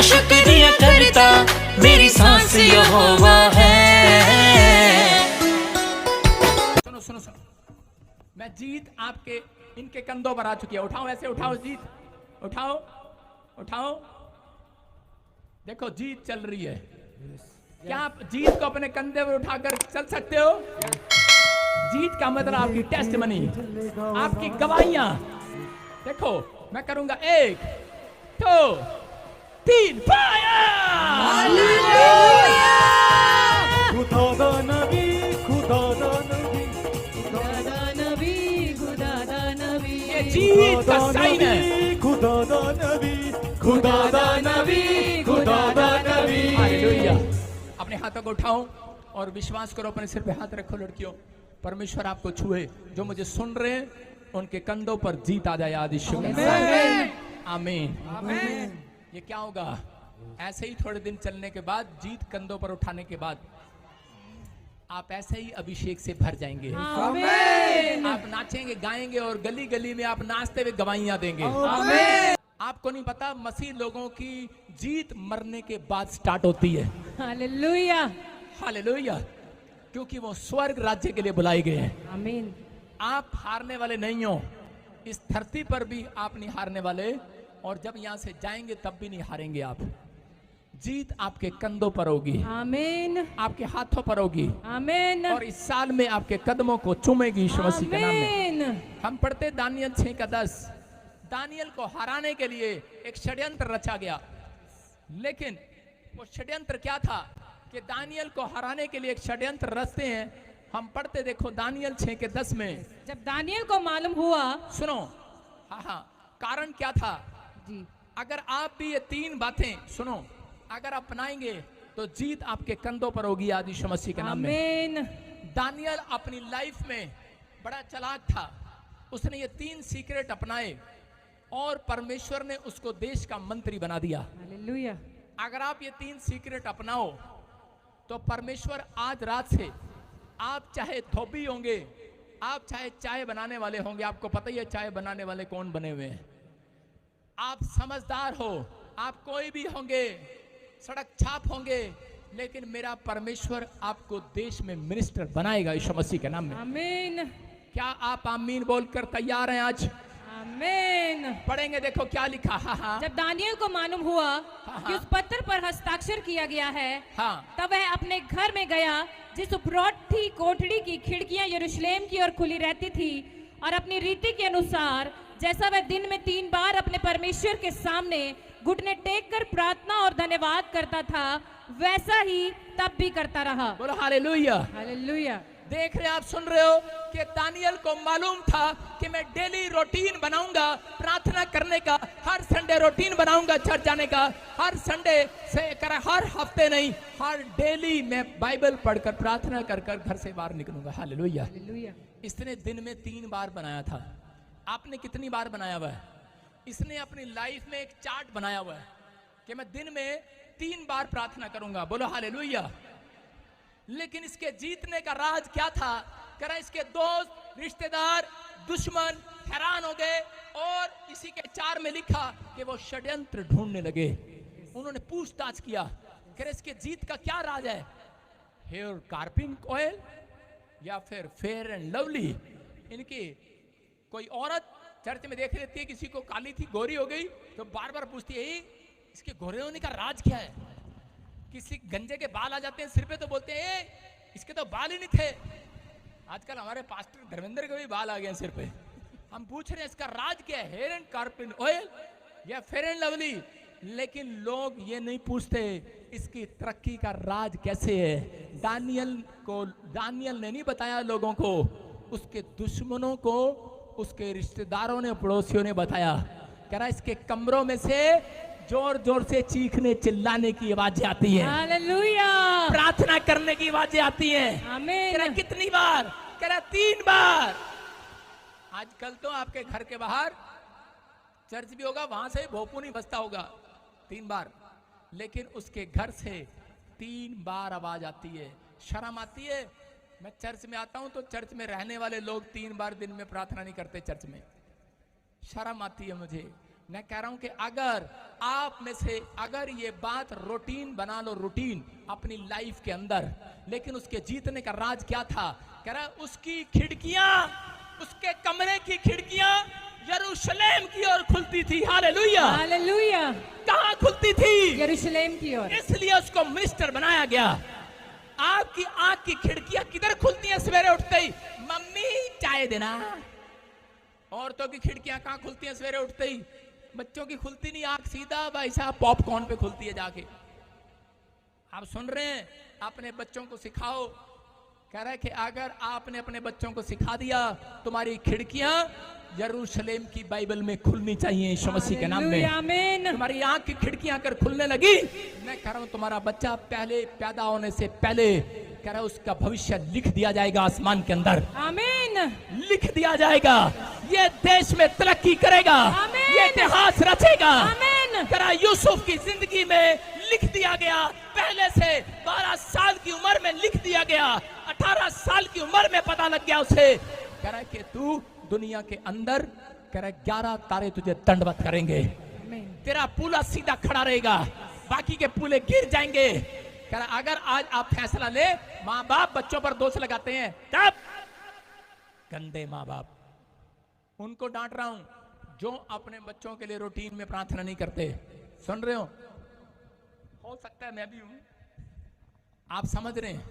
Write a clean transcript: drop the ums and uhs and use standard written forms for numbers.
शुक्रिया करता, मेरी सांस यहोवा है। सुनो सुनो सुनो, मैं जीत आपके इनके कंधों पर आ चुकी है। उठाओ, ऐसे उठाओ जीत, उठाओ उठाओ। देखो जीत चल रही है। क्या आप जीत को अपने कंधे पर उठाकर चल सकते हो? जीत का मतलब आपकी टेस्ट मनी, आपकी गवाहियां। देखो मैं करूंगा 1 2 3 फायर। खुदा नबी, खुदा नबी, ये जीत का साइन है। खुदा नबी, खुदा नबी, खुदा नबी। हालेलुया। अपने हाथों को उठाओ और विश्वास करो, अपने सिर पे हाथ रखो लड़कियों। परमेश्वर आपको छुए, जो मुझे सुन रहे हैं उनके कंधों पर जीत आ जाए आज यीशु के नाम। आमीन आमीन। ये क्या होगा? ऐसे ही थोड़े दिन चलने के बाद, जीत कंधों पर उठाने के बाद, आप ऐसे ही अभिषेक से भर जाएंगे। आमीन। आप नाचेंगे गाएंगे और गली गली में आप नाचते हुए गवाहियां देंगे। आमीन। आपको नहीं पता, मसीह लोगों की जीत मरने के बाद स्टार्ट होती है। Hallelujah hallelujah. क्योंकि वो स्वर्ग राज्य के लिए बुलाए गए हैं। आमीन। आप हारने वाले नहीं हो। इस धरती पर भी आप नहीं हारने वाले, और जब यहां से जाएंगे तब भी नहीं हारेंगे आप। जीत आपके कंधों पर होगी। आमीन। आपके हाथों पर होगी। आमीन। और इस साल में आपके कदमों को चूमेगी यीशु मसीह के नाम में। आमीन। हम पढ़ते दानियल 6:10। दानियल को हराने के लिए एक षड्यंत्र रचा गया, लेकिन वो षड्यंत्र क्या था कि दानियल को हराने के लिए एक षड्यंत्र रचते हैं। हम पढ़ते, देखो दानियल 6:10 में, जब दानियल को मालूम हुआ, सुनो, हाँ, कारण क्या था जी, अगर आप भी ये 3 बातें सुनो, अगर अपनाएंगे तो जीत आपके कंधों पर होगी आज यीशु मसीह के नाम में। आमीन। दानियल अपनी लाइफ में बड़ा चालाक था। उसने ये 3 सीक्रेट अपनाए और परमेश्वर ने उसको देश का मंत्री बना दिया। हालेलुया। अगर आप ये 3 सीक्रेट अपनाओ तो परमेश्वर आज रात से, आप चाहे धोबी होंगे, आप चाहे चाय बनाने वाले होंगे, आपको पता ही है चाय बनाने वाले कौन बने हुए हैं, आप समझदार हो, आप कोई भी होंगे, सड़क छाप होंगे, लेकिन मेरा परमेश्वर आपको देश में मिनिस्टर बनाएगा यीशु मसीह के नाम में। आमीन। क्या आप आमीन बोलकर तैयार हैं? आज आमीन। पढ़ेंगे, देखो क्या लिखा। हाँ, जब दानियल को मालूम हुआ हाँ। कि उस पत्र पर हस्ताक्षर किया गया है, हाँ। तब वह अपने घर में गया, जिस उपरोठी कोठड़ी की खिड़कियां यरूशलेम की ओर खुली रहती थी, और अपनी रीति के अनुसार जैसा वह दिन में 3 बार अपने परमेश्वर के सामने घुटने टेक कर प्रार्थना और धन्यवाद करता था, वैसा ही तब भी करता रहा। बोलो हालेलुया। हालेलुया। देख रहे, आप सुन रहे हो कि दानियल को मालूम था कि मैं डेली रूटीन बनाऊंगा प्रार्थना करने का, हर संडे रूटीन बनाऊंगा चर्च जाने का, हर संडे से कर, हर हफ्ते नहीं, हर डेली मैं बाइबल पढ़कर प्रार्थना कर कर घर से बाहर निकलूंगा। हालेलुया। हालेलुया। इसने दिन में 3 बार बनाया था। आपने कितनी बार बनाया हुआ है? इसने अपनी लाइफ में एक चार्ट बनाया हुआ है कि मैं दिन में 3 बार प्रार्थना करूंगा। बोलो हालेलुया। लेकिन इसके जीतने का राज क्या था? करा इसके दोस्त, रिश्तेदार, दुश्मन हैरान हो गए, और इसी के 4 में लिखा कि वो षड्यंत्र ढूंढने लगे। उन्होंने पूछताछ किया, करा इसके जीत का क्या राज है? हेयर कार्पिंग ऑयल या फिर फेयर एंड लवली? इनकी कोई औरत चर्च में देख लेती है किसी को काली थी, गोरी हो गई, तो बार बार पूछती है इसके गोरे होने का राज क्या है? किसी गंजे के बाल आ जाते हैं सिर पे तो बोलते हैं इसके तो बाल ही नहीं थे। आजकल हमारे पास्टर धर्मेंद्र के भी बाल आ गए सिर पे। हम पूछ रहे हैं इसका राज क्या है, हेयर एंड कार्पिन ऑयल या फेयर एंड लवली? लेकिन लोग ये नहीं पूछते इसकी तरक्की का राज कैसे है। दानियल ने नहीं बताया लोगों को, उसके दुश्मनों को, उसके रिश्तेदारों ने, पड़ोसियों ने बताया। कह रहा इसके कमरों में से जोर जोर से चीखने चिल्लाने की आवाजें आती है, हालेलुया, प्रार्थना करने की आवाजें आती हैं। आमीन। कह रहा कितनी बार? कह रहा 3 बार। आजकल तो आपके घर के बाहर चर्च भी होगा, वहां से भोपू नहीं बजता होगा 3 बार, लेकिन उसके घर से 3 बार आवाज आती है। शर्म आती है? मैं चर्च में आता हूं तो चर्च में रहने वाले लोग 3 बार दिन में प्रार्थना नहीं करते चर्च में। शर्म आती है मुझे। मैं कह रहा हूं कि अगर आप में से अगर ये बात रूटीन बना लो, रूटीन अपनी लाइफ के अंदर, लेकिन उसके जीतने का राज क्या था? कह रहा उसकी खिड़कियां, उसके कमरे की खिड़कियां यरूशलेम की ओर खुलती थी। Hallelujah, hallelujah. कहां खुलती थी? यरूशलेम की ओर। इसलिए उसको मिनिस्टर बनाया गया। आपकी आंख की खिड़कियां किधर खुलती हैं सवेरे उठते ही? मम्मी चाय देना। औरतों की खिड़कियां कहां खुलती हैं सवेरे उठते ही? बच्चों की खुलती नहीं, आंख सीधा भाई साहब पॉपकॉर्न पे खुलती है जाके। आप सुन रहे हैं? अपने बच्चों को सिखाओ। कह रहा है कि अगर आपने अपने बच्चों को सिखा दिया, तुम्हारी खिड़कियां यरूशलेम की बाइबल में खुलनी चाहिए यीशु मसीह के नाम में। आमीन। तुम्हारी आंख की खिड़कियां अगर खुलने लगी, मैं कह रहा हूं तुम्हारा बच्चा पहले पैदा होने से पहले कह रहा उसका भविष्य लिख दिया जाएगा आसमान के अंदर। आमीन। लिख दिया जाएगा। ये देश में तरक्की करेगा। आमीन। ये इतिहास रचेगा। आमीन। कह रहा यूसुफ की जिंदगी में लिख दिया गया, पहले से 12 साल की उम्र में लिख दिया गया, 18 साल की उम्र में पता लग गया उसे। कह रहा है कि तू दुनिया के अंदर, कह रहा है 11 तारे तुझे दंडवत करेंगे। तेरा पूला सीधा खड़ा रहेगा, बाकी के पूले गिर जाएंगे। कह रहा अगर आज आप फैसला ले, माँ बाप बच्चों पर दोष लगाते हैं, तब गंदे माँ बाप, उनको डांट रहा हूं जो अपने बच्चों के लिए रूटीन में प्रार्थना नहीं करते। सुन रहे हो सकता है मैं भी हूं, आप समझ रहे हैं?